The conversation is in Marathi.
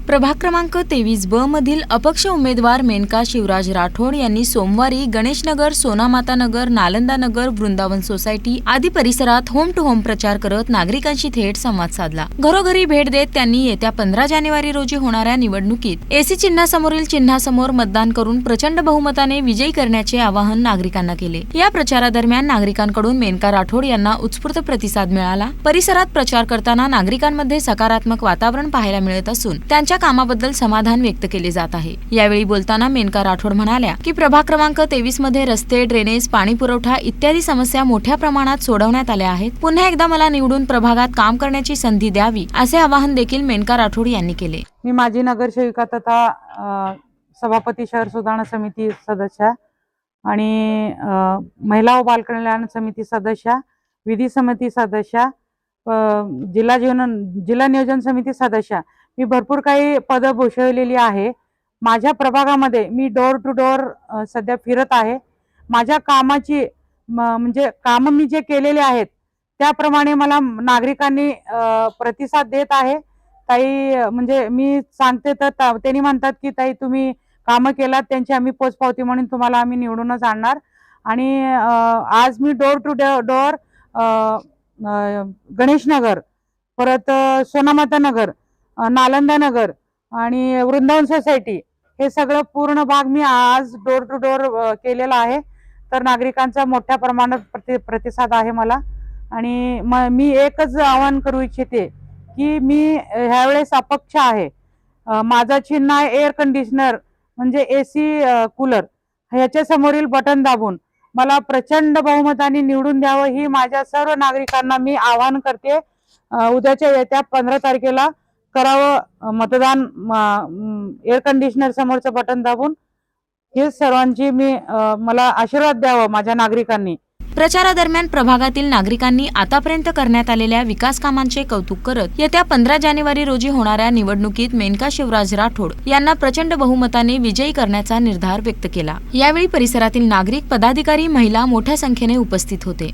प्रभाग क्रमांक 23 ब मधील अपक्ष उमेदवार मेनका शिवराज राठोड यांनी सोमवारी गणेशनगर, सोनामातानगर, नालंदानगर, वृंदावन सोसायटी आदी परिसरात होम टू होम प्रचार करत नागरिकांशी थेट संवाद साधला। घरोघरी भेट देत त्यांनी येत्या 15 जानेवारी रोजी होणाऱ्या निवडणुकीत एसी चिन्हासमोरील चिन्हासमोर मतदान करून प्रचंड बहुमताने विजयी करण्याचे आवाहन नागरिकांना केले। या प्रचारादरम्यान नागरिकांकडून मेनका राठोड यांना उत्स्फूर्त प्रतिसाद मिळाला। परिसरात प्रचार करताना नागरिकांमध्ये सकारात्मक वातावरण पाहायला मिळत असून त्यांच्या कामाबद्दल समाधान व्यक्त केले जात आहे। यावेळी बोलताना मेनका राठोड म्हणाल्या की प्रभाग क्रमांक 23 मध्ये रस्ते, ड्रेनेज, पाणी पुरवठा इत्यादी समस्या मोठ्या प्रमाणात सोडवण्यात आल्या आहेत। पुन्हा एकदा मला निवडून प्रभागात काम करण्याची संधी द्यावी असे आवाहन देखील मेनका राठोड यांनी केले। मी माजी नगरसेविका तथा सभापती शहर सुधारणा समिती सदस्य आणि महिला व बालकल्याण समिती सदस्य, विधी समिती सदस्य, जिल्हा नियोजन समिती सदस्य, मी भरपूर काही पद भूषवलेली आहे। माझ्या प्रभागामध्ये मी डोर टू डोर सध्या फिरत आहे। माझ्या कामाची म्हणजे काम मी जे केलेले आहेत त्याप्रमाणे मला नागरिकांनी प्रतिसाद देत आहे। ताई म्हणजे मी सांगते तर त्यांनी म्हणतात की ताई तुम्ही कामं केलात त्यांची आम्ही पोचपावती म्हणून तुम्हाला आम्ही निवडूनच आणणार। आणि आज मी डोर टू डोर गणेशनगर, परत सोनामाता नगर, नालंदा नगर आणि वृंदावन सोसायटी हे सगळं पूर्ण भाग मी आज डोर टू डोर केलेला आहे। तर नागरिकांचा मोठ्या प्रमाणात प्रतिसाद आहे मला। आणि मी एकच आवाहन करू इच्छिते की मी ह्यावेळेस अपक्ष आहे। माझा चिन्ह आहे एअर कंडिशनर म्हणजे एसी कूलर। ह्याच्या समोरील बटन दाबून मला प्रचंड बहुमताने निवडून द्यावं ही माझ्या सर्व नागरिकांना मी आवाहन करते। उद्याच्या येत्या 15 तारखेला करावं मतदान एअर कंडिशनर समोरचं बटन दाबून। हे सर्वांची मला आशीर्वाद द्यावा माझ्या नागरिकांनी। प्रचारादरम्यान प्रभागातील नागरिकांनी आतापर्यंत करण्यात आलेल्या विकास कामांचे कौतुक करत येत्या 15 जानेवारी रोजी होणाऱ्या निवडणुकीत मेनका शिवराज राठोड यांना प्रचंड बहुमताने विजयी करण्याचा निर्धार व्यक्त केला। यावेळी परिसरातील नागरिक, पदाधिकारी, महिला मोठ्या संख्येने उपस्थित होते।